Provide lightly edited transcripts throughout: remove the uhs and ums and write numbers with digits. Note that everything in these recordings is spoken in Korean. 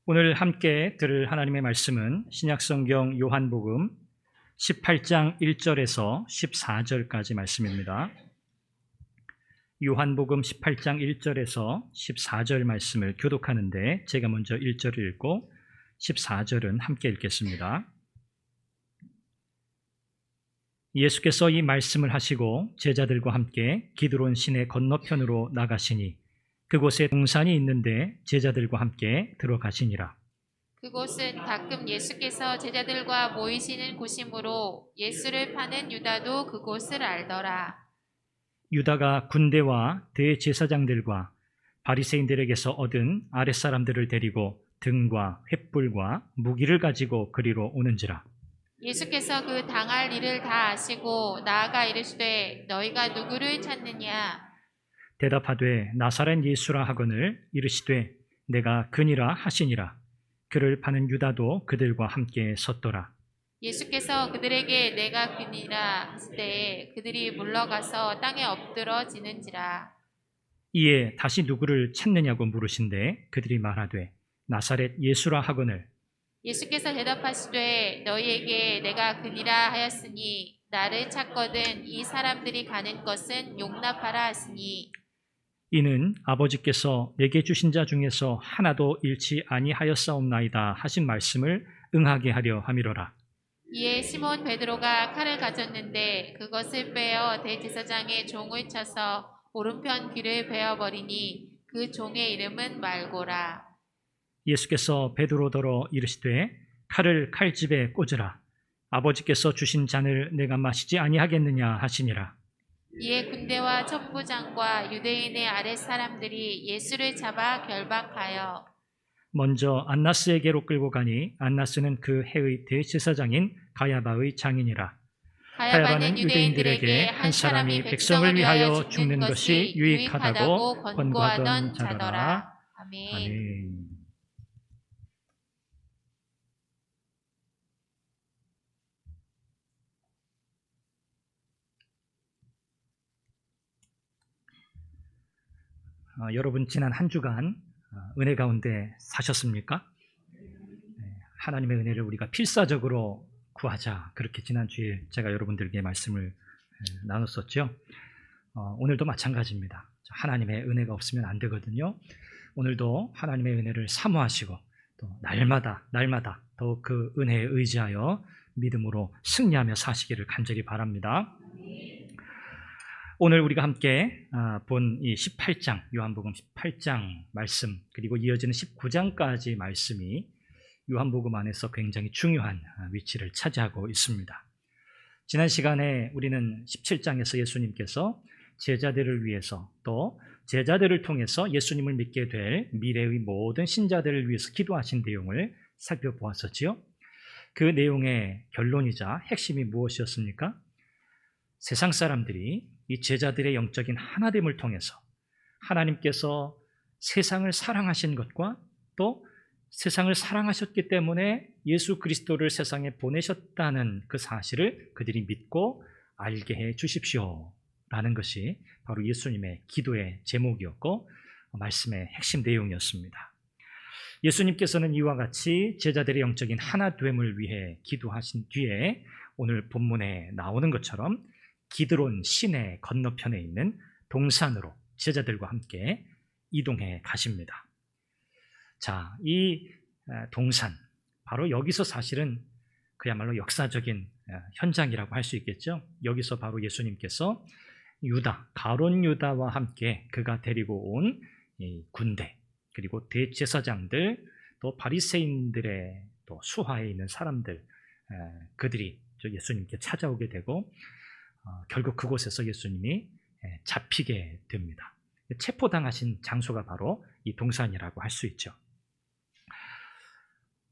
오늘 함께 들을 하나님의 말씀은 신약성경 요한복음 18장 1절에서 14절까지 말씀입니다. 요한복음 18장 1절에서 14절 말씀을 교독하는데 제가 먼저 1절을 읽고 14절은 함께 읽겠습니다. 예수께서 이 말씀을 하시고 제자들과 함께 기드론 시내 건너편으로 나가시니 그곳에 동산이 있는데 제자들과 함께 들어가시니라. 그곳은 가끔 예수께서 제자들과 모이시는 곳이므로 예수를 파는 유다도 그곳을 알더라. 유다가 군대와 대제사장들과 바리새인들에게서 얻은 아랫사람들을 데리고 등과 횃불과 무기를 가지고 그리로 오는지라. 예수께서 그 당할 일을 다 아시고 나아가 이르시되 너희가 누구를 찾느냐? 대답하되 나사렛 예수라 하거늘 이르시되 내가 그니라 하시니라. 그를 파는 유다도 그들과 함께 섰더라. 예수께서 그들에게 내가 그니라 하시되 그들이 물러가서 땅에 엎드러지는지라. 이에 다시 누구를 찾느냐고 물으신데 그들이 말하되 나사렛 예수라 하거늘. 예수께서 대답하시되 너희에게 내가 그니라 하였으니 나를 찾거든 이 사람들이 가는 것은 용납하라 하시니 이는 아버지께서 내게 주신 자 중에서 하나도 잃지 아니하였사옵나이다 하신 말씀을 응하게 하려 함이로라. 이에 시몬 베드로가 칼을 가졌는데 그것을 빼어 대제사장의 종을 쳐서 오른편 귀를 베어버리니 그 종의 이름은 말고라. 예수께서 베드로더러 이르시되 칼을 칼집에 꽂으라. 아버지께서 주신 잔을 내가 마시지 아니하겠느냐 하시니라. 이에 군대와 천부장과 유대인의 아랫사람들이 예수를 잡아 결박하여 먼저 안나스에게로 끌고 가니 안나스는 그 해의 대제사장인 가야바의 장인이라. 가야바는 유대인들에게 한 사람이 백성을 위하여 죽는 것이 유익하다고 권고하던 자더라. 아멘. 여러분 지난 한 주간 은혜 가운데 사셨습니까? 하나님의 은혜를 우리가 필사적으로 구하자, 그렇게 지난주에 제가 여러분들에게 말씀을 나눴었죠. 오늘도 마찬가지입니다. 하나님의 은혜가 없으면 안 되거든요. 오늘도 하나님의 은혜를 사모하시고 또 날마다 더욱 그 은혜에 의지하여 믿음으로 승리하며 사시기를 간절히 바랍니다. 오늘 우리가 함께 본 이 18장, 요한복음 18장 말씀, 그리고 이어지는 19장까지 말씀이 요한복음 안에서 굉장히 중요한 위치를 차지하고 있습니다. 지난 시간에 우리는 17장에서 예수님께서 제자들을 위해서 또 제자들을 통해서 예수님을 믿게 될 미래의 모든 신자들을 위해서 기도하신 내용을 살펴보았었지요. 그 내용의 결론이자 핵심이 무엇이었습니까? 세상 사람들이 이 제자들의 영적인 하나됨을 통해서 하나님께서 세상을 사랑하신 것과 또 세상을 사랑하셨기 때문에 예수 그리스도를 세상에 보내셨다는 그 사실을 그들이 믿고 알게 해 주십시오 라는 것이 바로 예수님의 기도의 제목이었고 말씀의 핵심 내용이었습니다. 예수님께서는 이와 같이 제자들의 영적인 하나됨을 위해 기도하신 뒤에 오늘 본문에 나오는 것처럼 기드론 시내 건너편에 있는 동산으로 제자들과 함께 이동해 가십니다. 자, 이 동산, 바로 여기서 사실은 그야말로 역사적인 현장이라고 할 수 있겠죠. 여기서 바로 예수님께서 유다, 가룟 유다와 함께 그가 데리고 온 이 군대, 그리고 대제사장들, 또 바리새인들의 또 수하에 있는 사람들, 그들이 예수님께 찾아오게 되고 결국 그곳에서 예수님이 잡히게 됩니다. 체포당하신 장소가 바로 이 동산이라고 할 수 있죠.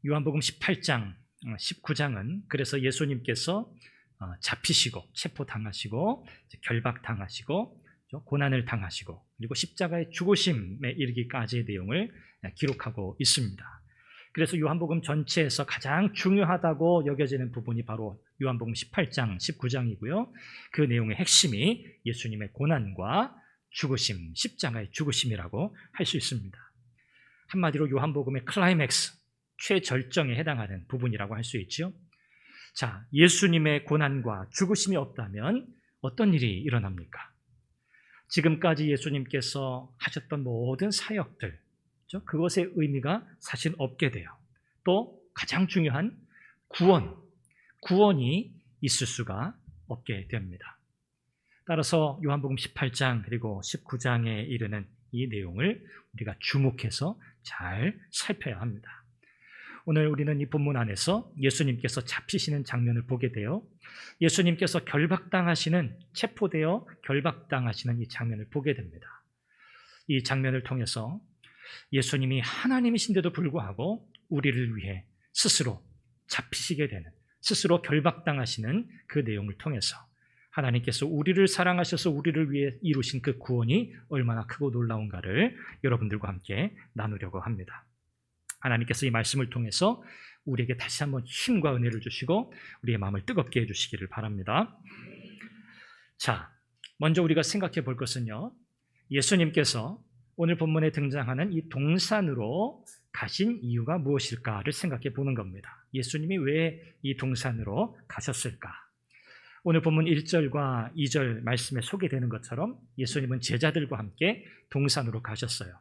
요한복음 18장, 19장은 그래서 예수님께서 잡히시고 체포당하시고 결박당하시고 고난을 당하시고 그리고 십자가의 죽으심에 이르기까지의 내용을 기록하고 있습니다. 그래서 요한복음 전체에서 가장 중요하다고 여겨지는 부분이 바로 요한복음 18장, 19장이고요. 그 내용의 핵심이 예수님의 고난과 죽으심, 십자가의 죽으심이라고 할 수 있습니다. 한마디로 요한복음의 클라이맥스, 최절정에 해당하는 부분이라고 할 수 있죠. 자, 예수님의 고난과 죽으심이 없다면 어떤 일이 일어납니까? 지금까지 예수님께서 하셨던 모든 사역들, 그것의 의미가 사실 없게 돼요. 또 가장 중요한 구원이 있을 수가 없게 됩니다. 따라서 요한복음 18장 그리고 19장에 이르는 이 내용을 우리가 주목해서 잘 살펴야 합니다. 오늘 우리는 이 본문 안에서 예수님께서 잡히시는 장면을 보게 돼요. 예수님께서 체포되어 결박당하시는 이 장면을 보게 됩니다. 이 장면을 통해서 예수님이 하나님이신데도 불구하고 우리를 위해 스스로 잡히시게 되는, 스스로 결박당하시는 그 내용을 통해서 하나님께서 우리를 사랑하셔서 우리를 위해 이루신 그 구원이 얼마나 크고 놀라운가를 여러분들과 함께 나누려고 합니다. 하나님께서 이 말씀을 통해서 우리에게 다시 한번 힘과 은혜를 주시고 우리의 마음을 뜨겁게 해주시기를 바랍니다. 자, 먼저 우리가 생각해 볼 것은요, 예수님께서 오늘 본문에 등장하는 이 동산으로 가신 이유가 무엇일까를 생각해 보는 겁니다. 예수님이 왜 이 동산으로 가셨을까? 오늘 본문 1절과 2절 말씀에 소개되는 것처럼 예수님은 제자들과 함께 동산으로 가셨어요.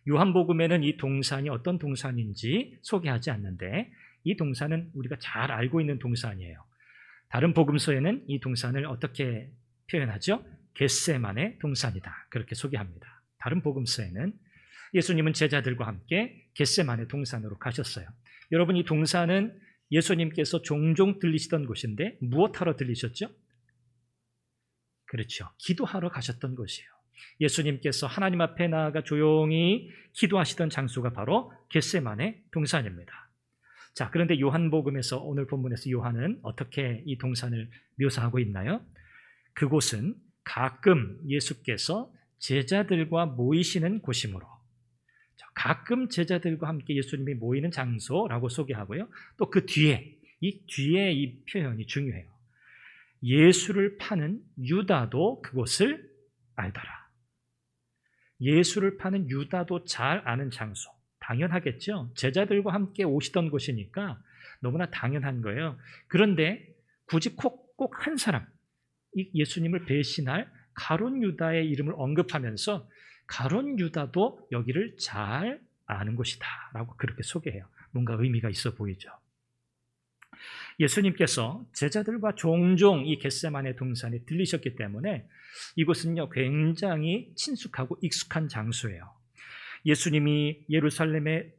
요한복음에는 이 동산이 어떤 동산인지 소개하지 않는데 이 동산은 우리가 잘 알고 있는 동산이에요. 다른 복음서에는 이 동산을 어떻게 표현하죠? 겟세마네 동산이다, 그렇게 소개합니다. 다른 복음서에는 예수님은 제자들과 함께 겟세마네 동산으로 가셨어요. 여러분, 이 동산은 예수님께서 종종 들리시던 곳인데 무엇하러 들리셨죠? 그렇죠, 기도하러 가셨던 곳이에요. 예수님께서 하나님 앞에 나아가 조용히 기도하시던 장소가 바로 겟세마네 동산입니다. 자, 그런데 요한복음에서, 오늘 본문에서 요한은 어떻게 이 동산을 묘사하고 있나요? 그곳은 가끔 예수께서 제자들과 모이시는 곳이므로, 가끔 제자들과 함께 예수님이 모이는 장소라고 소개하고요. 또 그 뒤에 이 표현이 중요해요. 예수를 파는 유다도 그곳을 알더라. 예수를 파는 유다도 잘 아는 장소. 당연하겠죠. 제자들과 함께 오시던 곳이니까 너무나 당연한 거예요. 그런데 굳이 꼭 한 사람, 이 예수님을 배신할 가룟 유다의 이름을 언급하면서 가룟 유다도 여기를 잘 아는 곳이다 라고 그렇게 소개해요. 뭔가 의미가 있어 보이죠. 예수님께서 제자들과 종종 이 겟세마네 동산에 들리셨기 때문에 이곳은요, 굉장히 친숙하고 익숙한 장소예요. 예수님이 예루살렘에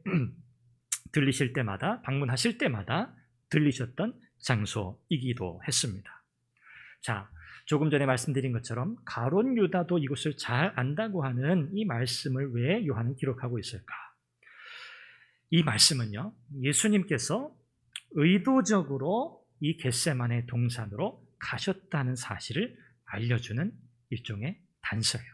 들리실 때마다, 방문하실 때마다 들리셨던 장소이기도 했습니다. 자, 조금 전에 말씀드린 것처럼 가룟 유다도 이곳을 잘 안다고 하는 이 말씀을 왜 요한은 기록하고 있을까? 이 말씀은요, 예수님께서 의도적으로 이 겟세마네 동산으로 가셨다는 사실을 알려주는 일종의 단서예요.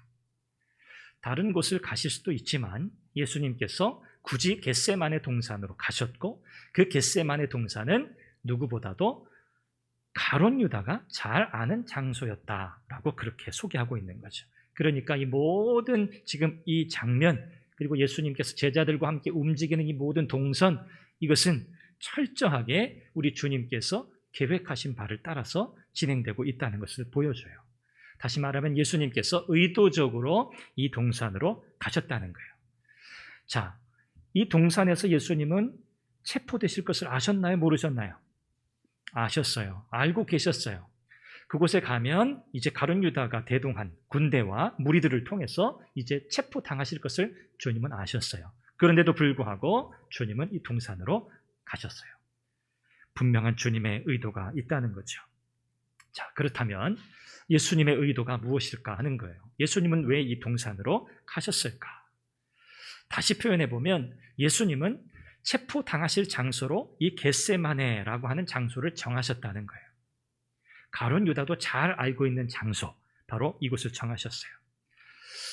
다른 곳을 가실 수도 있지만 예수님께서 굳이 겟세마네 동산으로 가셨고, 그 겟세마네 동산은 누구보다도 가룟 유다가 잘 아는 장소였다라고 그렇게 소개하고 있는 거죠. 그러니까 이 모든 지금 이 장면, 그리고 예수님께서 제자들과 함께 움직이는 이 모든 동선, 이것은 철저하게 우리 주님께서 계획하신 바를 따라서 진행되고 있다는 것을 보여줘요. 다시 말하면 예수님께서 의도적으로 이 동산으로 가셨다는 거예요. 자, 이 동산에서 예수님은 체포되실 것을 아셨나요? 모르셨나요? 아셨어요. 알고 계셨어요. 그곳에 가면 이제 가룟 유다가 대동한 군대와 무리들을 통해서 이제 체포당하실 것을 주님은 아셨어요. 그런데도 불구하고 주님은 이 동산으로 가셨어요. 분명한 주님의 의도가 있다는 거죠. 자, 그렇다면 예수님의 의도가 무엇일까 하는 거예요. 예수님은 왜 이 동산으로 가셨을까? 다시 표현해 보면 예수님은 체포당하실 장소로 이 겟세마네라고 하는 장소를 정하셨다는 거예요. 가룟 유다도 잘 알고 있는 장소, 바로 이곳을 정하셨어요.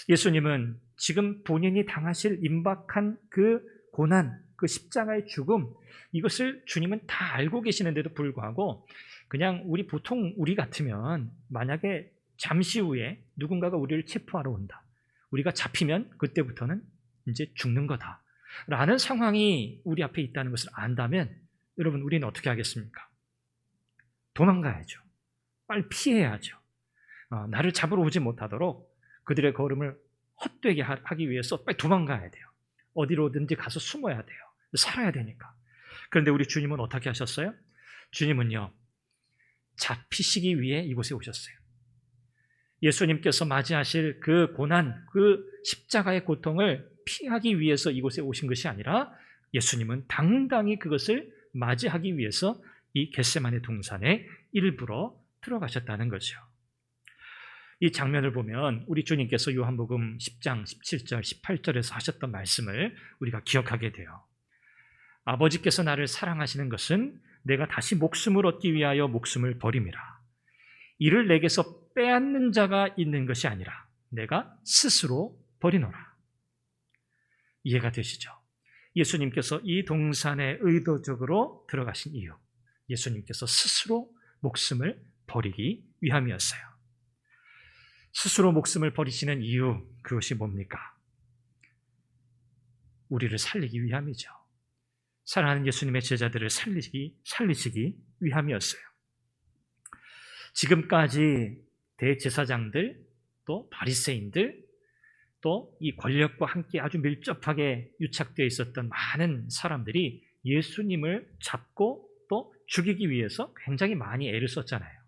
예수님은 지금 본인이 당하실 임박한 그 고난, 그 십자가의 죽음, 이것을 주님은 다 알고 계시는데도 불구하고 그냥 보통 우리 같으면 만약에 잠시 후에 누군가가 우리를 체포하러 온다, 우리가 잡히면 그때부터는 이제 죽는 거다, 라는 상황이 우리 앞에 있다는 것을 안다면 여러분, 우리는 어떻게 하겠습니까? 도망가야죠. 빨리 피해야죠. 나를 잡으러 오지 못하도록 그들의 걸음을 헛되게 하기 위해서 빨리 도망가야 돼요. 어디로든지 가서 숨어야 돼요. 살아야 되니까. 그런데 우리 주님은 어떻게 하셨어요? 주님은요, 잡히시기 위해 이곳에 오셨어요. 예수님께서 맞이하실 그 고난, 그 십자가의 고통을 피하기 위해서 이곳에 오신 것이 아니라 예수님은 당당히 그것을 맞이하기 위해서 이 겟세마네 동산에 일부러 들어가셨다는 거죠. 이 장면을 보면 우리 주님께서 요한복음 10장 17절, 18절에서 하셨던 말씀을 우리가 기억하게 돼요. 아버지께서 나를 사랑하시는 것은 내가 다시 목숨을 얻기 위하여 목숨을 버림이라. 이를 내게서 빼앗는 자가 있는 것이 아니라 내가 스스로 버리노라. 이해가 되시죠? 예수님께서 이 동산에 의도적으로 들어가신 이유, 예수님께서 스스로 목숨을 버리기 위함이었어요. 스스로 목숨을 버리시는 이유, 그것이 뭡니까? 우리를 살리기 위함이죠. 사랑하는 예수님의 제자들을 살리시기 위함이었어요. 지금까지 대제사장들, 또 바리새인들, 또 이 권력과 함께 아주 밀접하게 유착되어 있었던 많은 사람들이 예수님을 잡고 또 죽이기 위해서 굉장히 많이 애를 썼잖아요.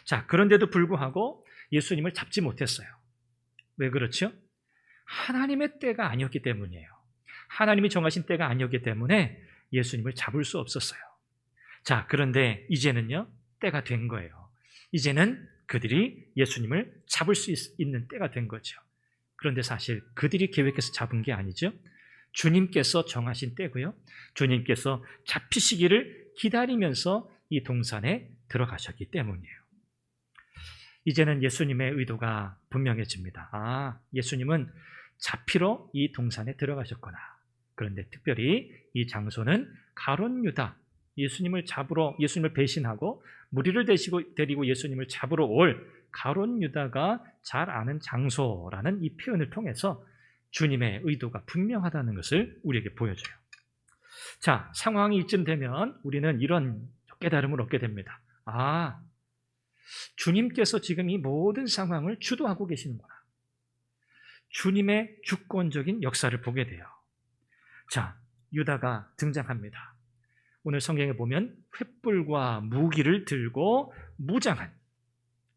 자, 그런데도 불구하고 예수님을 잡지 못했어요. 왜 그렇죠? 하나님의 때가 아니었기 때문이에요. 하나님이 정하신 때가 아니었기 때문에 예수님을 잡을 수 없었어요. 자, 그런데 이제는요, 때가 된 거예요. 이제는 그들이 예수님을 잡을 수 있는 때가 된 거죠. 그런데 사실 그들이 계획해서 잡은 게 아니죠. 주님께서 정하신 때고요. 주님께서 잡히시기를 기다리면서 이 동산에 들어가셨기 때문이에요. 이제는 예수님의 의도가 분명해집니다. 아, 예수님은 잡히러 이 동산에 들어가셨구나. 그런데 특별히 이 장소는 가룟 유다, 예수님을 잡으러, 예수님을 배신하고 무리를 데리고 예수님을 잡으러 올 가룟 유다가 잘 아는 장소라는 이 표현을 통해서 주님의 의도가 분명하다는 것을 우리에게 보여줘요. 자, 상황이 이쯤 되면 우리는 이런 깨달음을 얻게 됩니다. 아, 주님께서 지금 이 모든 상황을 주도하고 계시는구나. 주님의 주권적인 역사를 보게 돼요. 자, 유다가 등장합니다. 오늘 성경에 보면 횃불과 무기를 들고 무장한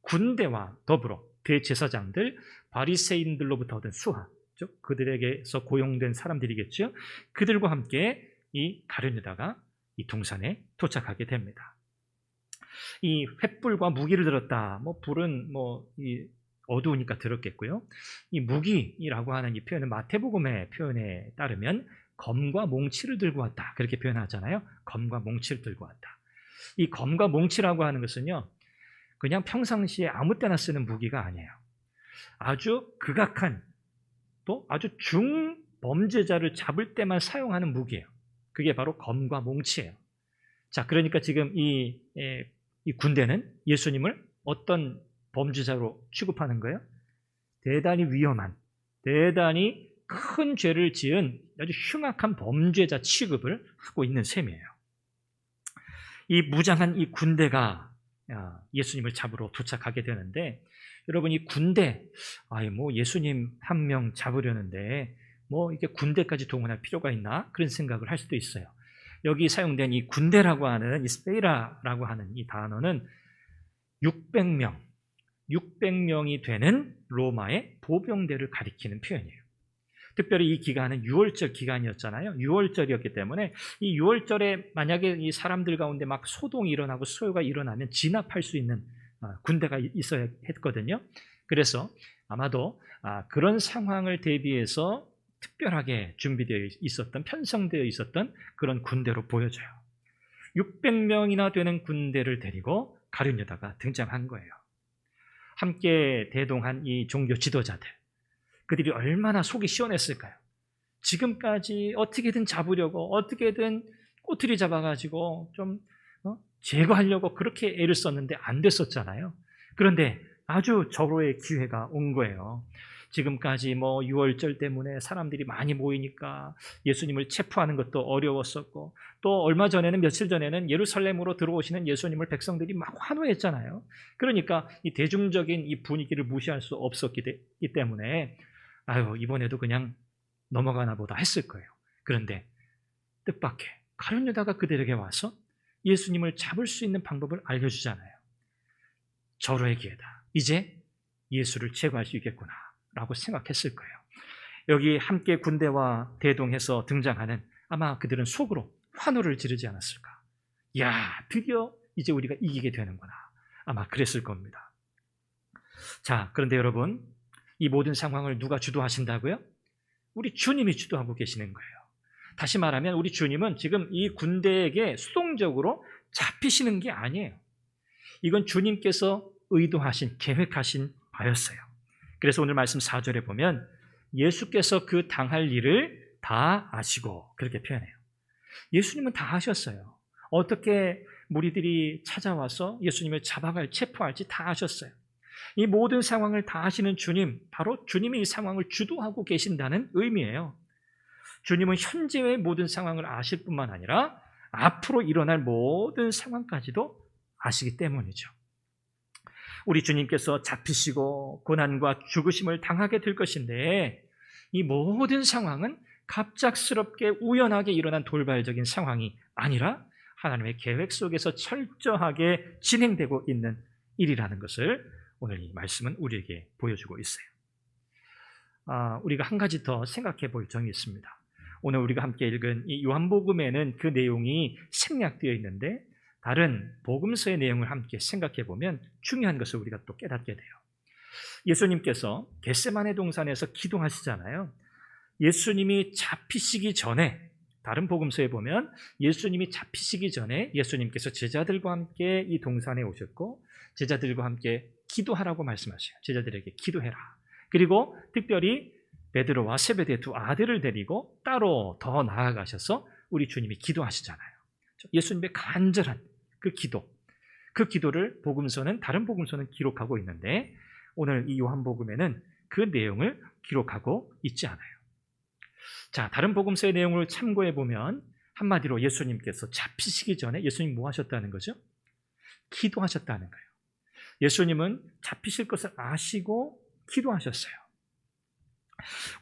군대와 더불어 대제사장들, 바리새인들로부터 얻은 수하, 즉 그들에게서 고용된 사람들이겠죠. 그들과 함께 이 가룟 유다가 이 동산에 도착하게 됩니다. 이 횃불과 무기를 들었다. 불은 이 어두우니까 들었겠고요. 이 무기라고 하는 이 표현은 마태복음의 표현에 따르면 검과 몽치를 들고 왔다. 그렇게 표현하잖아요. 검과 몽치를 들고 왔다. 이 검과 몽치라고 하는 것은요, 그냥 평상시에 아무 때나 쓰는 무기가 아니에요. 아주 극악한, 또 아주 중범죄자를 잡을 때만 사용하는 무기예요. 그게 바로 검과 몽치예요. 자, 그러니까 지금 이 군대는 예수님을 어떤 범죄자로 취급하는 거예요? 대단히 위험한, 대단히 큰 죄를 지은 아주 흉악한 범죄자 취급을 하고 있는 셈이에요. 이 무장한 이 군대가 예수님을 잡으러 도착하게 되는데, 여러분, 이 군대, 예수님 한 명 잡으려는데 이게 군대까지 동원할 필요가 있나? 그런 생각을 할 수도 있어요. 여기 사용된 이 군대라고 하는 이 스페이라라고 하는 이 단어는 600명이 되는 로마의 보병대를 가리키는 표현이에요. 특별히 이 기간은 6월절 기간이었잖아요. 6월절이었기 때문에 이 6월절에 만약에 이 사람들 가운데 막 소동이 일어나고 소요가 일어나면 진압할 수 있는 군대가 있어야 했거든요. 그래서 아마도 그런 상황을 대비해서 특별하게 준비되어 있었던, 편성되어 있었던 그런 군대로 보여져요. 600명이나 되는 군대를 데리고 가룟 유다가 등장한 거예요. 함께 대동한 이 종교 지도자들, 그들이 얼마나 속이 시원했을까요? 지금까지 어떻게든 잡으려고, 어떻게든 꼬투리 잡아가지고 좀 제거하려고 그렇게 애를 썼는데 안 됐었잖아요. 그런데 아주 절호의 기회가 온 거예요. 지금까지 뭐 유월절 때문에 사람들이 많이 모이니까 예수님을 체포하는 것도 어려웠었고, 또 얼마 전에는, 며칠 전에는 예루살렘으로 들어오시는 예수님을 백성들이 막 환호했잖아요. 그러니까 이 대중적인 이 분위기를 무시할 수 없었기 때문에 이번에도 그냥 넘어가나 보다 했을 거예요. 그런데 뜻밖의 가룟 유다가 그들에게 와서 예수님을 잡을 수 있는 방법을 알려주잖아요. 절호의 기회다. 이제 예수를 제거할 수 있겠구나 라고 생각했을 거예요. 여기 함께 군대와 대동해서 등장하는, 아마 그들은 속으로 환호를 지르지 않았을까. 야, 드디어 이제 우리가 이기게 되는구나. 아마 그랬을 겁니다. 자, 그런데 여러분, 이 모든 상황을 누가 주도하신다고요? 우리 주님이 주도하고 계시는 거예요. 다시 말하면 우리 주님은 지금 이 군대에게 수동적으로 잡히시는 게 아니에요. 이건 주님께서 의도하신, 계획하신 바였어요. 그래서 오늘 말씀 4절에 보면 예수께서 그 당할 일을 다 아시고, 그렇게 표현해요. 예수님은 다 아셨어요. 어떻게 무리들이 찾아와서 예수님을 잡아갈, 체포할지 다 아셨어요. 이 모든 상황을 다 아시는 주님, 바로 주님이 이 상황을 주도하고 계신다는 의미예요. 주님은 현재의 모든 상황을 아실 뿐만 아니라 앞으로 일어날 모든 상황까지도 아시기 때문이죠. 우리 주님께서 잡히시고 고난과 죽으심을 당하게 될 것인데, 이 모든 상황은 갑작스럽게 우연하게 일어난 돌발적인 상황이 아니라 하나님의 계획 속에서 철저하게 진행되고 있는 일이라는 것을 오늘 이 말씀은 우리에게 보여주고 있어요. 우리가 한 가지 더 생각해 볼 점이 있습니다. 오늘 우리가 함께 읽은 이 요한복음에는 그 내용이 생략되어 있는데, 다른 복음서의 내용을 함께 생각해 보면 중요한 것을 우리가 또 깨닫게 돼요. 예수님께서 겟세마네 동산에서 기도하시잖아요. 예수님이 잡히시기 전에, 다른 복음서에 보면 예수님이 잡히시기 전에 예수님께서 제자들과 함께 이 동산에 오셨고, 제자들과 함께 기도하라고 말씀하셔요. 제자들에게 기도해라. 그리고 특별히 베드로와 세베대의 두 아들을 데리고 따로 더 나아가셔서 우리 주님이 기도하시잖아요. 예수님의 간절한 그 기도, 그 기도를 복음서는, 다른 복음서는 기록하고 있는데, 오늘 이 요한복음에는 그 내용을 기록하고 있지 않아요. 자, 다른 복음서의 내용을 참고해 보면 한마디로 예수님께서 잡히시기 전에 예수님 뭐 하셨다는 거죠? 기도하셨다는 거예요. 예수님은 잡히실 것을 아시고 기도하셨어요.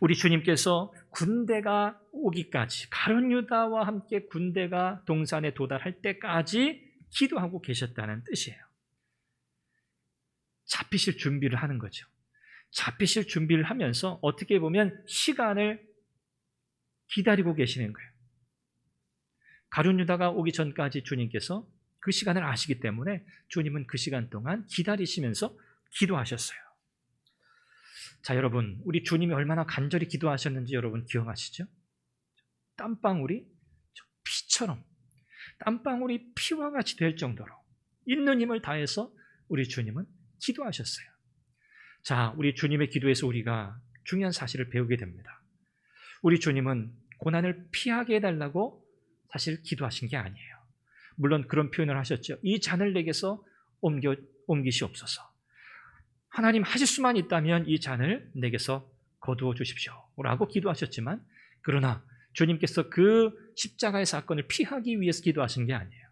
우리 주님께서 군대가 오기까지, 가룟 유다와 함께 군대가 동산에 도달할 때까지 기도하고 계셨다는 뜻이에요. 잡히실 준비를 하는 거죠. 잡히실 준비를 하면서 어떻게 보면 시간을 기다리고 계시는 거예요. 가룟 유다가 오기 전까지 주님께서 그 시간을 아시기 때문에 주님은 그 시간 동안 기다리시면서 기도하셨어요. 자, 여러분, 우리 주님이 얼마나 간절히 기도하셨는지 여러분 기억하시죠? 땀방울이 피처럼, 땀방울이 피와 같이 될 정도로 있는 힘을 다해서 우리 주님은 기도하셨어요. 자, 우리 주님의 기도에서 우리가 중요한 사실을 배우게 됩니다. 우리 주님은 고난을 피하게 해달라고 사실 기도하신 게 아니에요. 물론 그런 표현을 하셨죠. 이 잔을 내게서 옮기시옵소서. 하나님 하실 수만 있다면 이 잔을 내게서 거두어 주십시오 라고 기도하셨지만, 그러나 주님께서 그 십자가의 사건을 피하기 위해서 기도하신 게 아니에요.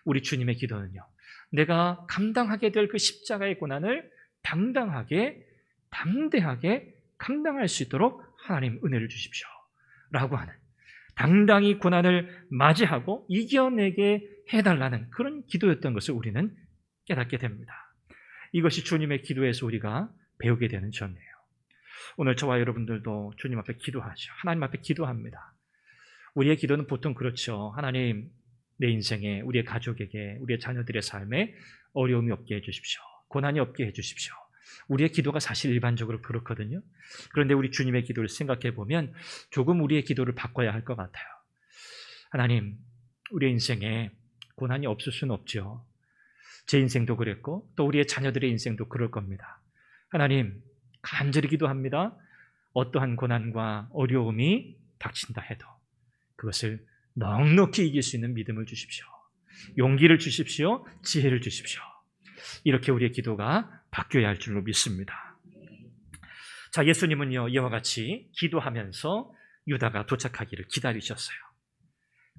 우리 주님의 기도는요, 내가 감당하게 될 그 십자가의 고난을 당당하게, 담대하게 감당할 수 있도록 하나님 은혜를 주십시오 라고 하는, 당당히 고난을 맞이하고 이겨내게 해달라는 그런 기도였던 것을 우리는 깨닫게 됩니다. 이것이 주님의 기도에서 우리가 배우게 되는 점이에요. 오늘 저와 여러분들도 주님 앞에 기도하죠. 하나님 앞에 기도합니다. 우리의 기도는 보통 그렇죠. 하나님, 내 인생에, 우리의 가족에게, 우리의 자녀들의 삶에 어려움이 없게 해주십시오. 고난이 없게 해주십시오. 우리의 기도가 사실 일반적으로 그렇거든요. 그런데 우리 주님의 기도를 생각해 보면 조금 우리의 기도를 바꿔야 할 것 같아요. 하나님, 우리의 인생에 고난이 없을 수는 없죠. 제 인생도 그랬고 또 우리의 자녀들의 인생도 그럴 겁니다. 하나님, 간절히 기도합니다. 어떠한 고난과 어려움이 닥친다 해도 그것을 넉넉히 이길 수 있는 믿음을 주십시오. 용기를 주십시오. 지혜를 주십시오. 이렇게 우리의 기도가 바뀌어야 할 줄로 믿습니다. 자, 예수님은요, 이와 같이 기도하면서 유다가 도착하기를 기다리셨어요.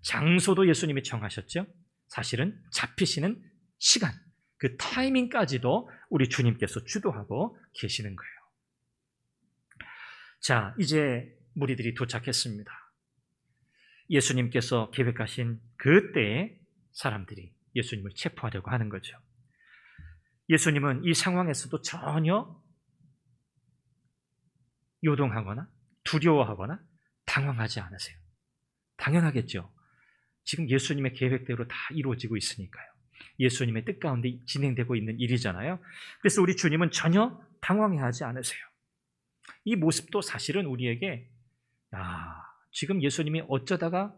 장소도 예수님이 정하셨죠. 사실은 잡히시는 시간, 그 타이밍까지도 우리 주님께서 주도하고 계시는 거예요. 자, 이제 무리들이 도착했습니다. 예수님께서 계획하신 그때에 사람들이 예수님을 체포하려고 하는 거죠. 예수님은 이 상황에서도 전혀 요동하거나 두려워하거나 당황하지 않으세요. 당연하겠죠. 지금 예수님의 계획대로 다 이루어지고 있으니까요. 예수님의 뜻 가운데 진행되고 있는 일이잖아요. 그래서 우리 주님은 전혀 당황해하지 않으세요. 이 모습도 사실은 우리에게 지금 예수님이 어쩌다가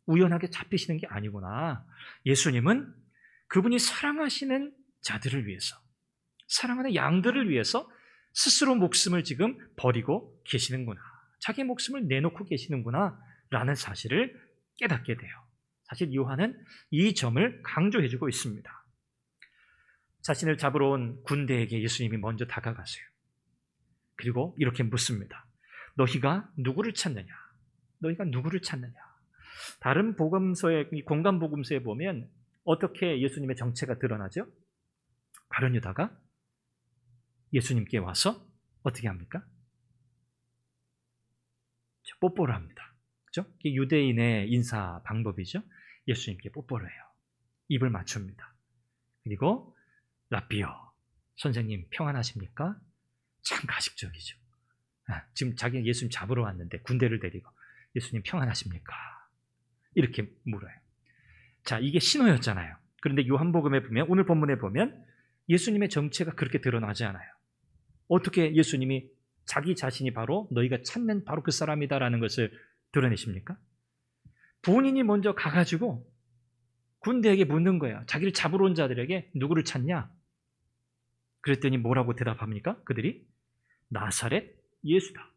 우연하게 잡히시는 게 아니구나. 예수님은 그분이 사랑하시는 자들을 위해서, 사랑하는 양들을 위해서 스스로 목숨을 지금 버리고 계시는구나. 자기 목숨을 내놓고 계시는구나 라는 사실을 깨닫게 돼요. 사실 요한은 이 점을 강조해주고 있습니다. 자신을 잡으러 온 군대에게 예수님이 먼저 다가가세요. 그리고 이렇게 묻습니다. 너희가 누구를 찾느냐? 너희가 누구를 찾느냐? 다른 복음서에, 공간 복음서에 보면 어떻게 예수님의 정체가 드러나죠? 가룟 유다가 예수님께 와서 어떻게 합니까? 뽀뽀를 합니다. 그죠? 이게 유대인의 인사 방법이죠. 예수님께 뽀뽀를 해요. 입을 맞춥니다. 그리고 라비어, 선생님 평안하십니까? 참 가식적이죠. 지금 자기가 예수님 잡으러 왔는데 군대를 데리고 예수님 평안하십니까? 이렇게 물어요. 자, 이게 신호였잖아요. 그런데 요한복음에 보면, 오늘 본문에 보면 예수님의 정체가 그렇게 드러나지 않아요. 어떻게 예수님이 자기 자신이 바로 너희가 찾는 바로 그 사람이다라는 것을 드러내십니까? 본인이 먼저 가가지고 군대에게 묻는 거예요. 자기를 잡으러 온 자들에게 누구를 찾냐? 그랬더니 뭐라고 대답합니까? 그들이 나사렛 예수다.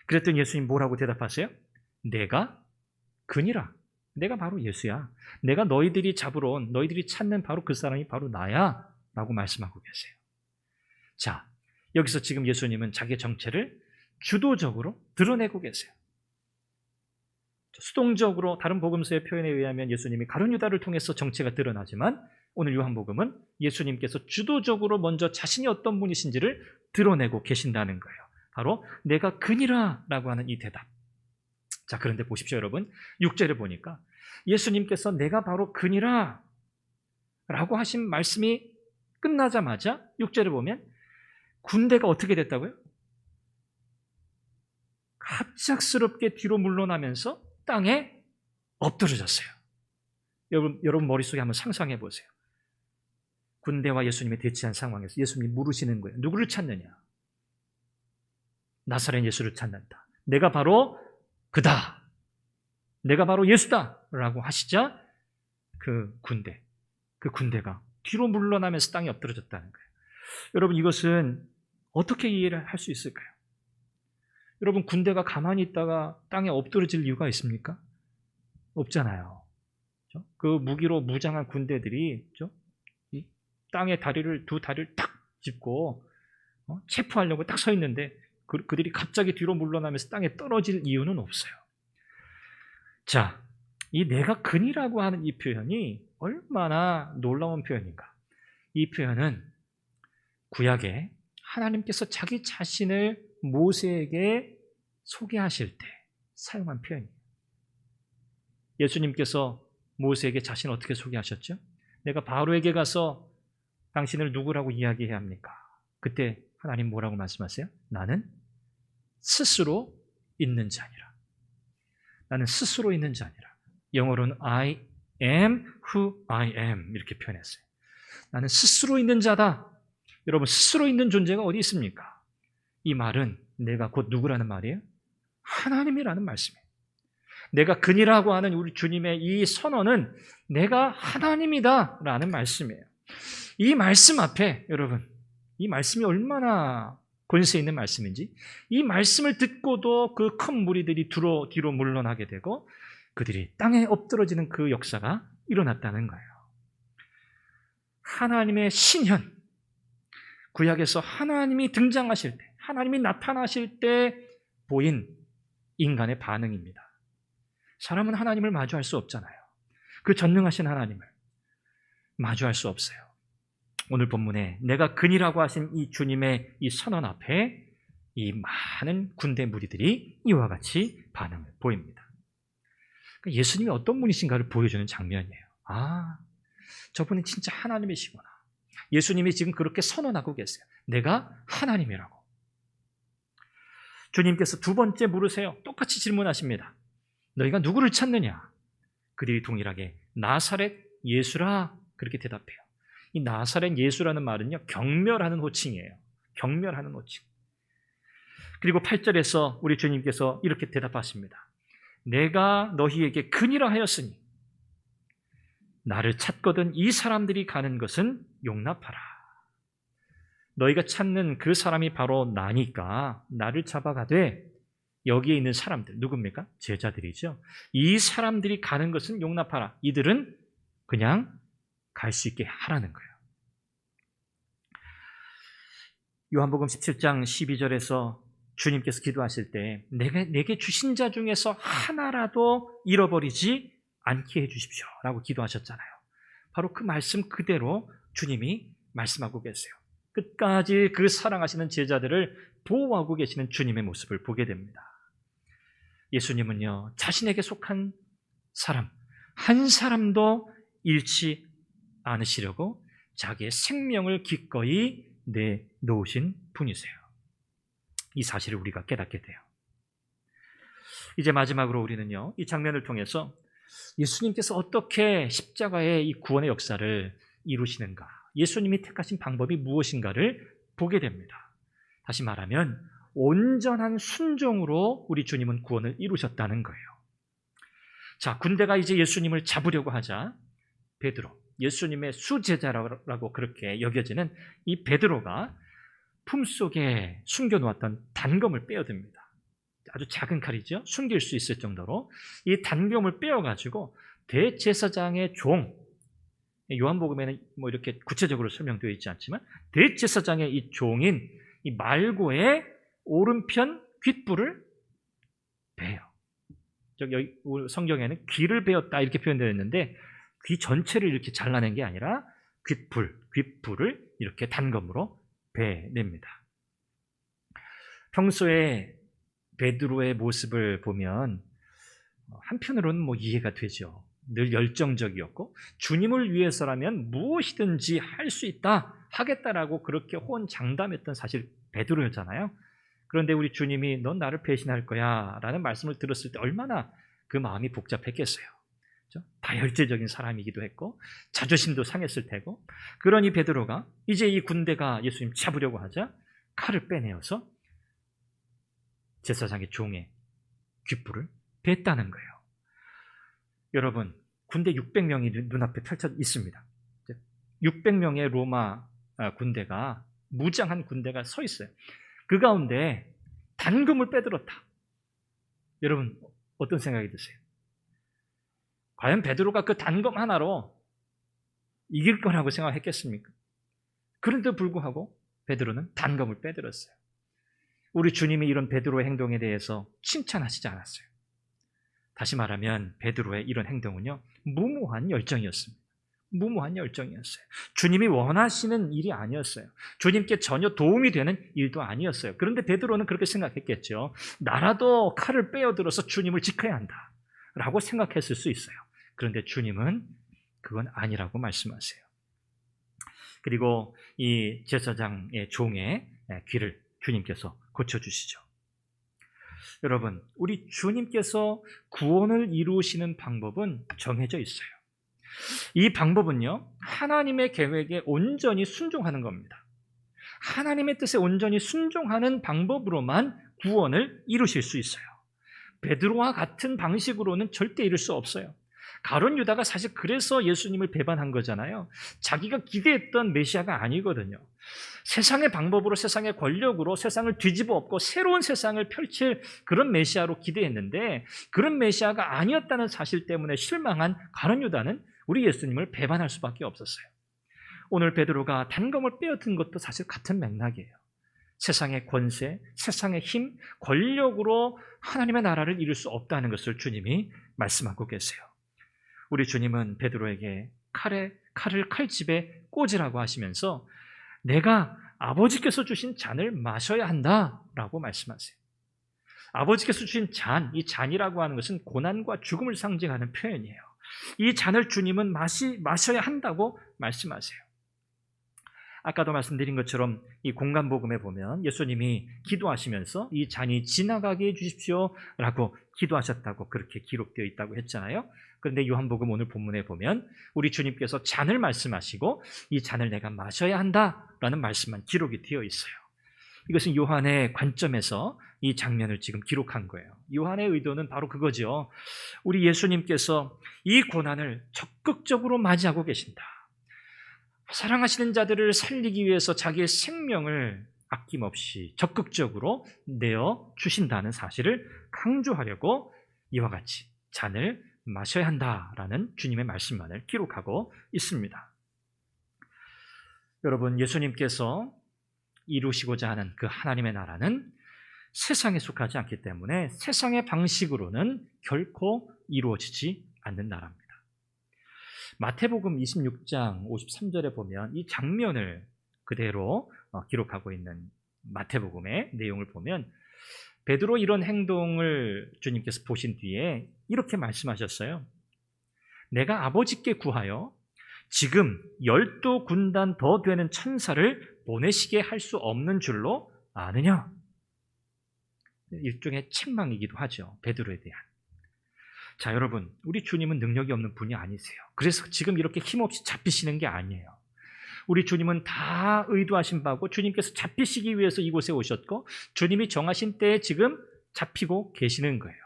그랬더니 예수님 뭐라고 대답하세요? 내가 그니라. 내가 바로 예수야. 내가 너희들이 잡으러 온, 너희들이 찾는 바로 그 사람이 바로 나야 라고 말씀하고 계세요. 자, 여기서 지금 예수님은 자기의 정체를 주도적으로 드러내고 계세요. 수동적으로 다른 복음서의 표현에 의하면 예수님이 가룟 유다를 통해서 정체가 드러나지만 오늘 요한복음은 예수님께서 주도적으로 먼저 자신이 어떤 분이신지를 드러내고 계신다는 거예요. 바로 내가 그니라 라고 하는 이 대답. 자, 그런데 보십시오, 여러분. 6절을 보니까 예수님께서 내가 바로 그니라 라고 하신 말씀이 끝나자마자 6절을 보면 군대가 어떻게 됐다고요? 갑작스럽게 뒤로 물러나면서 땅에 엎드러졌어요. 여러분 머릿속에 한번 상상해 보세요. 군대와 예수님이 대치한 상황에서 예수님이 물으시는 거예요. 누구를 찾느냐? 나사렛 예수를 찾는다. 내가 바로 그다. 내가 바로 예수다. 라고 하시자 그 군대가 뒤로 물러나면서 땅에 엎드러졌다는 거예요. 여러분, 이것은 어떻게 이해를 할 수 있을까요? 여러분, 군대가 가만히 있다가 땅에 엎드러질 이유가 있습니까? 없잖아요. 그렇죠? 그 무기로 무장한 군대들이 그렇죠? 이 땅에 두 다리를 탁 짚고 체포하려고 딱 서 있는데 그들이 갑자기 뒤로 물러나면서 땅에 떨어질 이유는 없어요. 자, 이 내가 그니라고 하는 이 표현이 얼마나 놀라운 표현인가. 이 표현은 구약에 하나님께서 자기 자신을 모세에게 소개하실 때 사용한 표현이에요. 예수님께서 모세에게 자신을 어떻게 소개하셨죠? 내가 바로에게 가서 당신을 누구라고 이야기해야 합니까? 그때 하나님 뭐라고 말씀하세요? 나는 스스로 있는 자니라. 나는 스스로 있는 자니라. 영어로는 I am who I am 이렇게 표현했어요. 나는 스스로 있는 자다. 여러분, 스스로 있는 존재가 어디 있습니까? 이 말은 내가 곧 누구라는 말이에요? 하나님이라는 말씀이에요. 내가 그니라고 하는 우리 주님의 이 선언은 내가 하나님이다 라는 말씀이에요. 이 말씀 앞에 여러분, 이 말씀이 얼마나 권세 있는 말씀인지, 이 말씀을 듣고도 그 큰 무리들이 뒤로 물러나게 되고 그들이 땅에 엎드러지는 그 역사가 일어났다는 거예요. 하나님의 신현, 구약에서 하나님이 등장하실 때, 하나님이 나타나실 때 보인 인간의 반응입니다. 사람은 하나님을 마주할 수 없잖아요. 그 전능하신 하나님을 마주할 수 없어요. 오늘 본문에 내가 근이라고 하신 이 주님의 이 선언 앞에 이 많은 군대 무리들이 이와 같이 반응을 보입니다. 그러니까 예수님이 어떤 분이신가를 보여주는 장면이에요. 아, 저분이 진짜 하나님이시구나. 예수님이 지금 그렇게 선언하고 계세요. 내가 하나님이라고. 주님께서 두 번째 물으세요. 똑같이 질문하십니다. 너희가 누구를 찾느냐? 그들이 동일하게 나사렛 예수라 그렇게 대답해요. 이 나사렛 예수라는 말은요, 경멸하는 호칭이에요. 경멸하는 호칭. 그리고 8절에서 우리 주님께서 이렇게 대답하십니다. 내가 너희에게 근이라 하였으니 나를 찾거든 이 사람들이 가는 것은 용납하라. 너희가 찾는 그 사람이 바로 나니까 나를 잡아가되 여기에 있는 사람들 누굽니까? 제자들이죠. 이 사람들이 가는 것은 용납하라. 이들은 그냥 갈 수 있게 하라는 거예요. 요한복음 17장 12절에서 주님께서 기도하실 때 내게 주신 자 중에서 하나라도 잃어버리지 않게 해주십시오 라고 기도하셨잖아요. 바로 그 말씀 그대로 주님이 말씀하고 계세요. 끝까지 그 사랑하시는 제자들을 보호하고 계시는 주님의 모습을 보게 됩니다. 예수님은요, 자신에게 속한 사람 한 사람도 잃지 않으시려고 자기의 생명을 기꺼이 내놓으신 분이세요. 이 사실을 우리가 깨닫게 돼요. 이제 마지막으로 우리는요, 이 장면을 통해서 예수님께서 어떻게 십자가의 이 구원의 역사를 이루시는가, 예수님이 택하신 방법이 무엇인가를 보게 됩니다. 다시 말하면 온전한 순종으로 우리 주님은 구원을 이루셨다는 거예요. 자, 군대가 이제 예수님을 잡으려고 하자 베드로, 예수님의 수제자라고 그렇게 여겨지는 이 베드로가 품속에 숨겨놓았던 단검을 빼어듭니다. 아주 작은 칼이죠. 숨길 수 있을 정도로 이 단검을 빼어가지고 대제사장의 종, 요한복음에는 뭐 이렇게 구체적으로 설명되어 있지 않지만 대제사장의 이 종인 이 말고의 오른편 귓불을 베요. 여기 성경에는 귀를 베었다 이렇게 표현되어 있는데 귀 전체를 이렇게 잘라낸 게 아니라 귓불을 이렇게 단검으로 베냅니다. 평소에 베드로의 모습을 보면 한편으로는 뭐 이해가 되죠. 늘 열정적이었고 주님을 위해서라면 무엇이든지 할 수 있다, 하겠다라고 그렇게 호언장담했던 사실 베드로였잖아요. 그런데 우리 주님이 넌 나를 배신할 거야 라는 말씀을 들었을 때 얼마나 그 마음이 복잡했겠어요. 그렇죠? 다혈질적인 사람이기도 했고 자존심도 상했을 테고, 그러니 베드로가 이제 이 군대가 예수님 잡으려고 하자 칼을 빼내어서 제사장의 종의 귓불을 뱄다는 거예요. 여러분, 군대 600명이 눈앞에 펼쳐 있습니다. 600명의 로마 군대가, 무장한 군대가 서 있어요. 그 가운데 단검을 빼들었다. 여러분, 어떤 생각이 드세요? 과연 베드로가 그 단검 하나로 이길 거라고 생각했겠습니까? 그런데도 불구하고 베드로는 단검을 빼들었어요. 우리 주님이 이런 베드로의 행동에 대해서 칭찬하시지 않았어요. 다시 말하면 베드로의 이런 행동은요, 무모한 열정이었습니다. 무모한 열정이었어요. 주님이 원하시는 일이 아니었어요. 주님께 전혀 도움이 되는 일도 아니었어요. 그런데 베드로는 그렇게 생각했겠죠. 나라도 칼을 빼어들어서 주님을 지켜야 한다 라고 생각했을 수 있어요. 그런데 주님은 그건 아니라고 말씀하세요. 그리고 이 제사장의 종의 귀를 주님께서 고쳐주시죠. 여러분, 우리 주님께서 구원을 이루시는 방법은 정해져 있어요. 이 방법은요, 하나님의 계획에 온전히 순종하는 겁니다. 하나님의 뜻에 온전히 순종하는 방법으로만 구원을 이루실 수 있어요. 베드로와 같은 방식으로는 절대 이룰 수 없어요. 가룟 유다가 사실 그래서 예수님을 배반한 거잖아요. 자기가 기대했던 메시아가 아니거든요. 세상의 방법으로, 세상의 권력으로 세상을 뒤집어 엎고 새로운 세상을 펼칠 그런 메시아로 기대했는데 그런 메시아가 아니었다는 사실 때문에 실망한 가룟 유다는 우리 예수님을 배반할 수밖에 없었어요. 오늘 베드로가 단검을 빼앗은 것도 사실 같은 맥락이에요. 세상의 권세, 세상의 힘, 권력으로 하나님의 나라를 이룰 수 없다는 것을 주님이 말씀하고 계세요. 우리 주님은 베드로에게 칼을 칼집에 꽂으라고 하시면서 내가 아버지께서 주신 잔을 마셔야 한다라고 말씀하세요. 아버지께서 주신 잔, 이 잔이라고 하는 것은 고난과 죽음을 상징하는 표현이에요. 이 잔을 주님은 마셔야 한다고 말씀하세요. 아까도 말씀드린 것처럼 이 공간복음에 보면 예수님이 기도하시면서 이 잔이 지나가게 해주십시오라고 기도하셨다고 그렇게 기록되어 있다고 했잖아요. 그런데 요한복음 오늘 본문에 보면 우리 주님께서 잔을 말씀하시고 이 잔을 내가 마셔야 한다라는 말씀만 기록이 되어 있어요. 이것은 요한의 관점에서 이 장면을 지금 기록한 거예요. 요한의 의도는 바로 그거죠. 우리 예수님께서 이 고난을 적극적으로 맞이하고 계신다. 사랑하시는 자들을 살리기 위해서 자기의 생명을 아낌없이 적극적으로 내어 주신다는 사실을 강조하려고 이와 같이 잔을 마셔야 한다라는 주님의 말씀만을 기록하고 있습니다. 여러분, 예수님께서 이루시고자 하는 그 하나님의 나라는 세상에 속하지 않기 때문에 세상의 방식으로는 결코 이루어지지 않는 나라입니다. 마태복음 26장 53절에 보면 이 장면을 그대로 기록하고 있는 마태복음의 내용을 보면 베드로 이런 행동을 주님께서 보신 뒤에 이렇게 말씀하셨어요. 내가 아버지께 구하여 지금 12군단 더 되는 천사를 보내시게 할 수 없는 줄로 아느냐? 일종의 책망이기도 하죠. 베드로에 대한. 자, 여러분, 우리 주님은 능력이 없는 분이 아니세요. 그래서 지금 이렇게 힘없이 잡히시는 게 아니에요. 우리 주님은 다 의도하신 바고 주님께서 잡히시기 위해서 이곳에 오셨고 주님이 정하신 때에 지금 잡히고 계시는 거예요.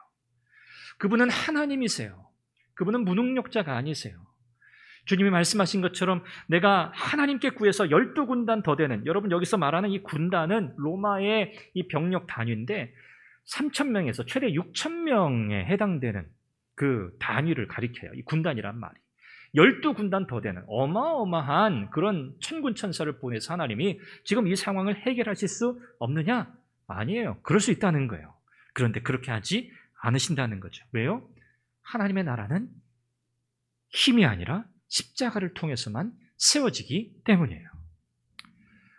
그분은 하나님이세요. 그분은 무능력자가 아니세요. 주님이 말씀하신 것처럼 내가 하나님께 구해서 12군단 더 되는, 여러분 여기서 말하는 이 군단은 로마의 이 병력 단위인데 3,000명에서 최대 6,000명에 해당되는 그 단위를 가리켜요. 이 군단이란 말이. 12군단 더 되는 어마어마한 그런 천군 천사를 보내서 하나님이 지금 이 상황을 해결하실 수 없느냐? 아니에요. 그럴 수 있다는 거예요. 그런데 그렇게 하지 않으신다는 거죠. 왜요? 하나님의 나라는 힘이 아니라 십자가를 통해서만 세워지기 때문이에요.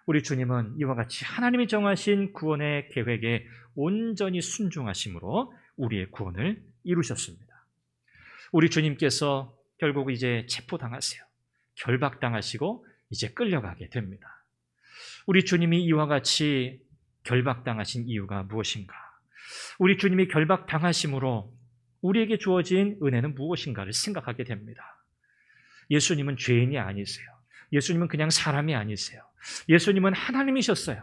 우리 주님은 이와 같이 하나님이 정하신 구원의 계획에 온전히 순종하심으로 우리의 구원을 이루셨습니다. 우리 주님께서 결국 이제 체포당하세요. 결박당하시고 이제 끌려가게 됩니다. 우리 주님이 이와 같이 결박당하신 이유가 무엇인가? 우리 주님이 결박당하심으로 우리에게 주어진 은혜는 무엇인가를 생각하게 됩니다. 예수님은 죄인이 아니세요. 예수님은 그냥 사람이 아니세요. 예수님은 하나님이셨어요.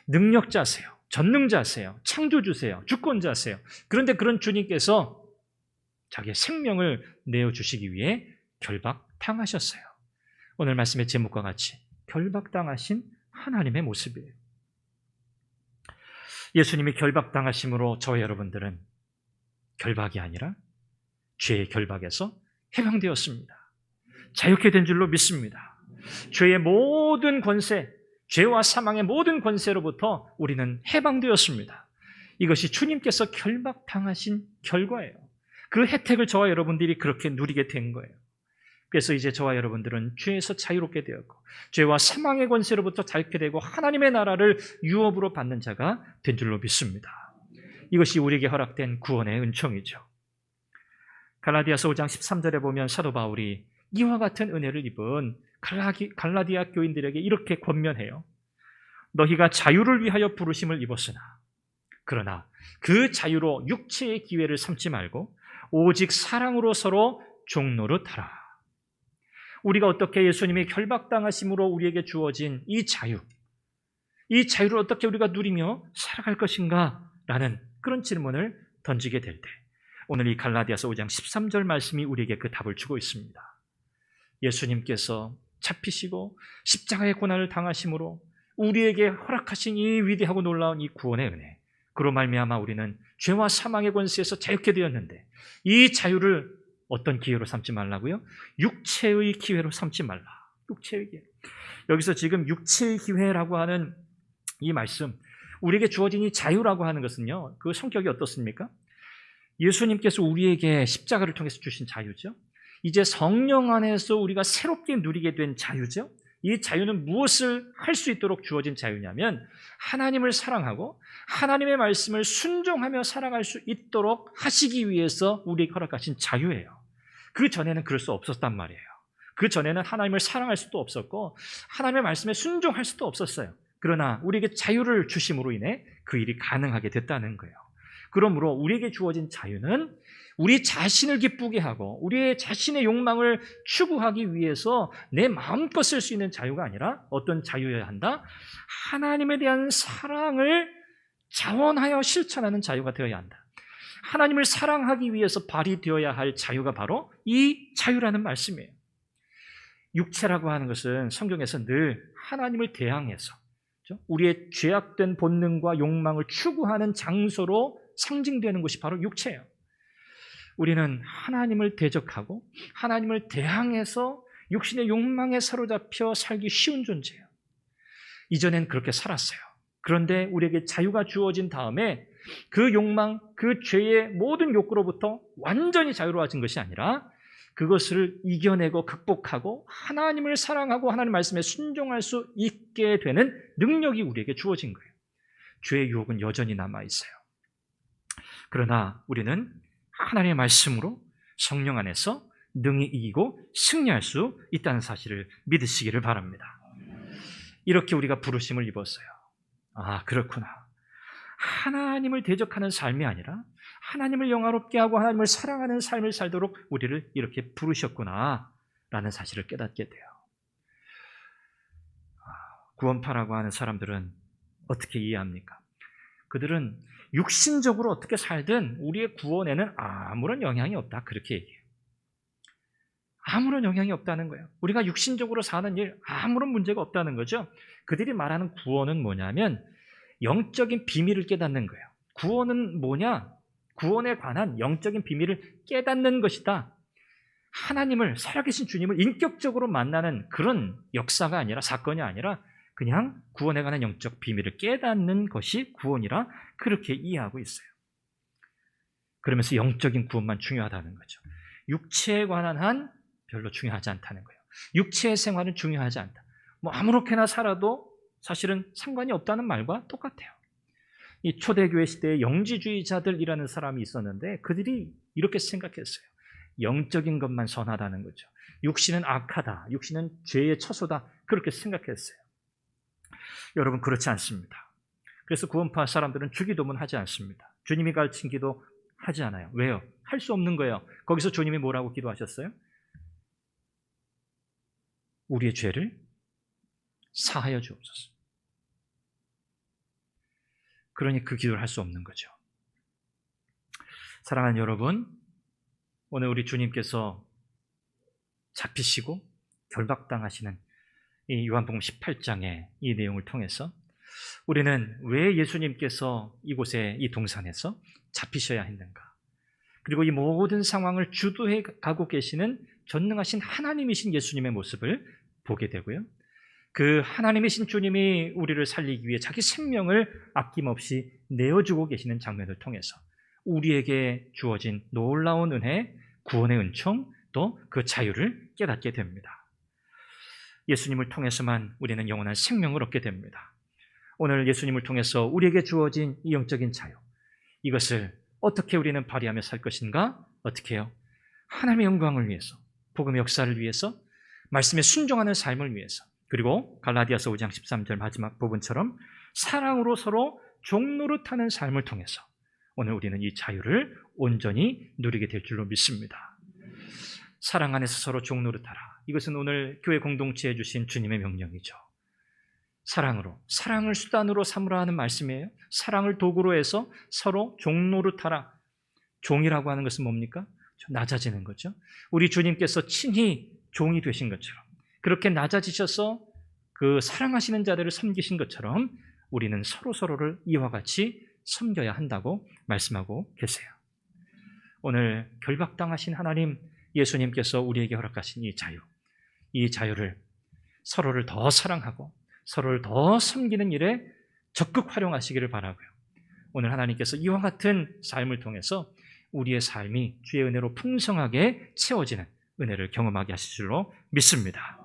능력자세요. 전능자세요. 창조주세요. 주권자세요. 그런데 그런 주님께서 자기의 생명을 내어주시기 위해 결박당하셨어요. 오늘 말씀의 제목과 같이 결박당하신 하나님의 모습이에요. 예수님이 결박당하심으로 저와 여러분들은 결박이 아니라 죄의 결박에서 해방되었습니다. 자유케 된 줄로 믿습니다. 죄의 모든 권세, 죄와 사망의 모든 권세로부터 우리는 해방되었습니다. 이것이 주님께서 결박당하신 결과예요. 그 혜택을 저와 여러분들이 그렇게 누리게 된 거예요. 그래서 이제 저와 여러분들은 죄에서 자유롭게 되었고 죄와 사망의 권세로부터 자유케 되고 하나님의 나라를 유업으로 받는 자가 된 줄로 믿습니다. 이것이 우리에게 허락된 구원의 은총이죠. 갈라디아서 5장 13절에 보면 사도 바울이 이와 같은 은혜를 입은 갈라디아 교인들에게 이렇게 권면해요. 너희가 자유를 위하여 부르심을 입었으나 그러나 그 자유로 육체의 기회를 삼지 말고 오직 사랑으로 서로 종노릇하라. 우리가 어떻게 예수님이 결박당하심으로 우리에게 주어진 이 자유를 어떻게 우리가 누리며 살아갈 것인가? 라는 그런 질문을 던지게 될 때 오늘 이 갈라디아서 5장 13절 말씀이 우리에게 그 답을 주고 있습니다. 예수님께서 잡히시고 십자가의 고난을 당하심으로 우리에게 허락하신 이 위대하고 놀라운 이 구원의 은혜, 그로 말미암아 우리는 죄와 사망의 권세에서 자유케 되었는데 이 자유를 어떤 기회로 삼지 말라고요? 육체의 기회로 삼지 말라. 육체의 기회. 여기서 지금 육체의 기회라고 하는 이 말씀, 우리에게 주어진 이 자유라고 하는 것은요, 그 성격이 어떻습니까? 예수님께서 우리에게 십자가를 통해서 주신 자유죠. 이제 성령 안에서 우리가 새롭게 누리게 된 자유죠. 이 자유는 무엇을 할 수 있도록 주어진 자유냐면 하나님을 사랑하고 하나님의 말씀을 순종하며 살아갈 수 있도록 하시기 위해서 우리에게 허락하신 자유예요. 그 전에는 그럴 수 없었단 말이에요. 그 전에는 하나님을 사랑할 수도 없었고 하나님의 말씀에 순종할 수도 없었어요. 그러나 우리에게 자유를 주심으로 인해 그 일이 가능하게 됐다는 거예요. 그러므로 우리에게 주어진 자유는 우리 자신을 기쁘게 하고 우리의 자신의 욕망을 추구하기 위해서 내 마음껏 쓸 수 있는 자유가 아니라 어떤 자유여야 한다? 하나님에 대한 사랑을 자원하여 실천하는 자유가 되어야 한다. 하나님을 사랑하기 위해서 발휘되어야 할 자유가 바로 이 자유라는 말씀이에요. 육체라고 하는 것은 성경에서 늘 하나님을 대항해서 우리의 죄악된 본능과 욕망을 추구하는 장소로 상징되는 것이 바로 육체예요. 우리는 하나님을 대적하고 하나님을 대항해서 육신의 욕망에 사로잡혀 살기 쉬운 존재예요. 이전엔 그렇게 살았어요. 그런데 우리에게 자유가 주어진 다음에 그 욕망, 그 죄의 모든 욕구로부터 완전히 자유로워진 것이 아니라 그것을 이겨내고 극복하고 하나님을 사랑하고 하나님 말씀에 순종할 수 있게 되는 능력이 우리에게 주어진 거예요. 죄의 유혹은 여전히 남아있어요. 그러나 우리는 하나님의 말씀으로 성령 안에서 능히 이기고 승리할 수 있다는 사실을 믿으시기를 바랍니다. 이렇게 우리가 부르심을 입었어요. 아, 그렇구나. 하나님을 대적하는 삶이 아니라 하나님을 영화롭게 하고 하나님을 사랑하는 삶을 살도록 우리를 이렇게 부르셨구나 라는 사실을 깨닫게 돼요. 구원파라고 하는 사람들은 어떻게 이해합니까? 그들은 육신적으로 어떻게 살든 우리의 구원에는 아무런 영향이 없다, 그렇게 얘기해요. 아무런 영향이 없다는 거예요. 우리가 육신적으로 사는 일 아무런 문제가 없다는 거죠. 그들이 말하는 구원은 뭐냐면 영적인 비밀을 깨닫는 거예요. 구원은 뭐냐? 구원에 관한 영적인 비밀을 깨닫는 것이다. 하나님을, 살아계신 주님을 인격적으로 만나는 그런 역사가 아니라, 사건이 아니라 그냥 구원에 관한 영적 비밀을 깨닫는 것이 구원이라 그렇게 이해하고 있어요. 그러면서 영적인 구원만 중요하다는 거죠. 육체에 관한 한 별로 중요하지 않다는 거예요. 육체의 생활은 중요하지 않다. 뭐 아무렇게나 살아도 사실은 상관이 없다는 말과 똑같아요. 이 초대교회 시대에 영지주의자들이라는 사람이 있었는데 그들이 이렇게 생각했어요. 영적인 것만 선하다는 거죠. 육신은 악하다. 육신은 죄의 처소다. 그렇게 생각했어요. 여러분, 그렇지 않습니다. 그래서 구원파 사람들은 주기도문 하지 않습니다. 주님이 가르친 기도 하지 않아요. 왜요? 할 수 없는 거예요. 거기서 주님이 뭐라고 기도하셨어요? 우리의 죄를 사하여 주옵소서. 그러니 그 기도를 할 수 없는 거죠. 사랑하는 여러분, 오늘 우리 주님께서 잡히시고 결박당하시는 이 요한복음 18장의 이 내용을 통해서 우리는 왜 예수님께서 이곳에, 이 동산에서 잡히셔야 했는가? 그리고 이 모든 상황을 주도해 가고 계시는 전능하신 하나님이신 예수님의 모습을 보게 되고요. 그 하나님이신 주님이 우리를 살리기 위해 자기 생명을 아낌없이 내어주고 계시는 장면을 통해서 우리에게 주어진 놀라운 은혜, 구원의 은총, 또 그 자유를 깨닫게 됩니다. 예수님을 통해서만 우리는 영원한 생명을 얻게 됩니다. 오늘 예수님을 통해서 우리에게 주어진 이 영적인 자유, 이것을 어떻게 우리는 발휘하며 살 것인가? 어떻게 해요? 하나님의 영광을 위해서, 복음의 역사를 위해서, 말씀에 순종하는 삶을 위해서, 그리고 갈라디아서 5장 13절 마지막 부분처럼 사랑으로 서로 종노릇하는 삶을 통해서 오늘 우리는 이 자유를 온전히 누리게 될 줄로 믿습니다. 사랑 안에서 서로 종노릇하라. 이것은 오늘 교회 공동체에 주신 주님의 명령이죠. 사랑으로, 사랑을 수단으로 삼으라 하는 말씀이에요. 사랑을 도구로 해서 서로 종노릇하라. 종이라고 하는 것은 뭡니까? 낮아지는 거죠. 우리 주님께서 친히 종이 되신 것처럼, 그렇게 낮아지셔서 그 사랑하시는 자들을 섬기신 것처럼 우리는 서로서로를 이와 같이 섬겨야 한다고 말씀하고 계세요. 오늘 결박당하신 하나님, 예수님께서 우리에게 허락하신 이 자유, 이 자유를 서로를 더 사랑하고 서로를 더 섬기는 일에 적극 활용하시기를 바라고요. 오늘 하나님께서 이와 같은 삶을 통해서 우리의 삶이 주의 은혜로 풍성하게 채워지는 은혜를 경험하게 하실 줄로 믿습니다.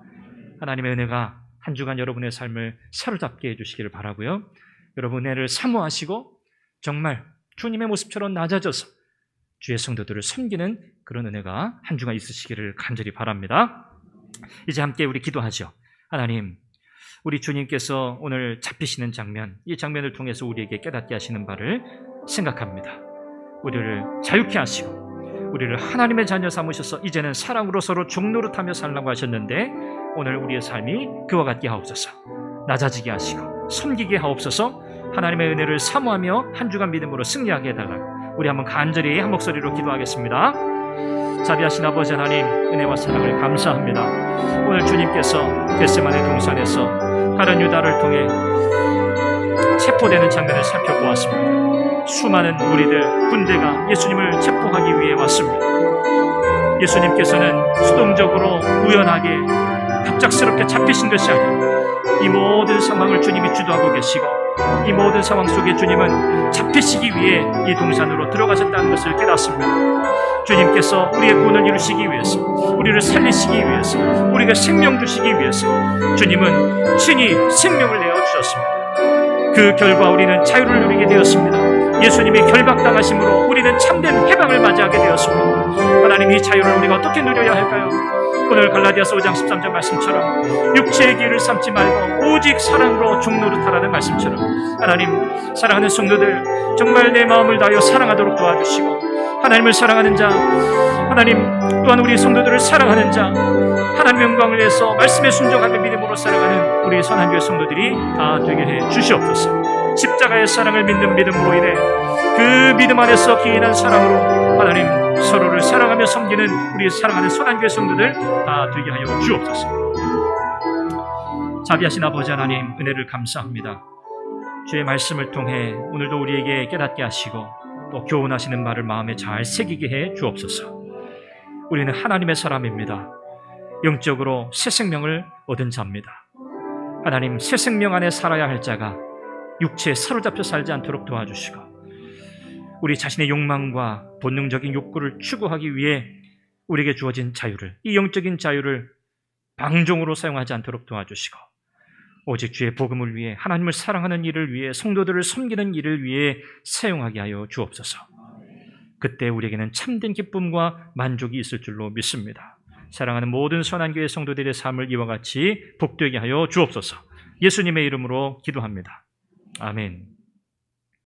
하나님의 은혜가 한 주간 여러분의 삶을 사로잡게 해주시기를 바라고요. 여러분 은혜를 사모하시고 정말 주님의 모습처럼 낮아져서 주의 성도들을 섬기는 그런 은혜가 한 주간 있으시기를 간절히 바랍니다. 이제 함께 우리 기도하죠. 하나님, 우리 주님께서 오늘 잡히시는 장면, 이 장면을 통해서 우리에게 깨닫게 하시는 바를 생각합니다. 우리를 자유케 하시고 우리를 하나님의 자녀 삼으셔서 이제는 사랑으로 서로 종노릇하며 살라고 하셨는데 오늘 우리의 삶이 그와 같게 하옵소서. 낮아지게 하시고 섬기게 하옵소서. 하나님의 은혜를 사모하며 한 주간 믿음으로 승리하게 해달라고 우리 한번 간절히 한 목소리로 기도하겠습니다. 자비하신 아버지 하나님, 은혜와 사랑을 감사합니다. 오늘 주님께서 겟세마네 동산에서 다른 유다를 통해 체포되는 장면을 살펴보았습니다. 수많은 무리들, 군대가 예수님을 체포하기 위해 왔습니다. 예수님께서는 수동적으로 우연하게 갑작스럽게 잡히신 것이 아니라 이 모든 상황을 주님이 주도하고 계시고 이 모든 상황 속에 주님은 잡히시기 위해 이 동산으로 들어가셨다는 것을 깨닫습니다. 주님께서 우리의 구원을 이루시기 위해서, 우리를 살리시기 위해서, 우리에게 생명 주시기 위해서 주님은 친히 생명을 내어주셨습니다. 그 결과 우리는 자유를 누리게 되었습니다. 예수님이 결박당하심으로 우리는 참된 해방을 맞이하게 되었습니다. 하나님, 이 자유를 우리가 어떻게 누려야 할까요? 오늘 갈라디아서 5장 13절 말씀처럼 육체의 기회를 삼지 말고 오직 사랑으로 종노릇하라는 말씀처럼 하나님, 사랑하는 성도들 정말 내 마음을 다하여 사랑하도록 도와주시고 하나님을 사랑하는 자, 하나님 또한 우리 성도들을 사랑하는 자, 하나님의 영광을 위해서 말씀에 순종하며 믿음으로 살아가는 우리 선한교회 성도들이 다 되게 해 주시옵소서. 십자가의 사랑을 믿는 믿음으로 인해 그 믿음 안에서 기인한 사랑으로 하나님 서로를 사랑하며 섬기는 우리 사랑하는 선한교회 성도들 다 되게 하여 주옵소서. 자비하신 아버지 하나님, 은혜를 감사합니다. 주의 말씀을 통해 오늘도 우리에게 깨닫게 하시고 또 교훈하시는 말을 마음에 잘 새기게 해 주옵소서. 우리는 하나님의 사람입니다. 영적으로 새 생명을 얻은 자입니다. 하나님, 새 생명 안에 살아야 할 자가 육체에 사로잡혀 살지 않도록 도와주시고 우리 자신의 욕망과 본능적인 욕구를 추구하기 위해 우리에게 주어진 자유를, 이 영적인 자유를 방종으로 사용하지 않도록 도와주시고 오직 주의 복음을 위해, 하나님을 사랑하는 일을 위해, 성도들을 섬기는 일을 위해 사용하게 하여 주옵소서. 그때 우리에게는 참된 기쁨과 만족이 있을 줄로 믿습니다. 사랑하는 모든 선한교회 성도들의 삶을 이와 같이 복되게 하여 주옵소서. 예수님의 이름으로 기도합니다. 아멘.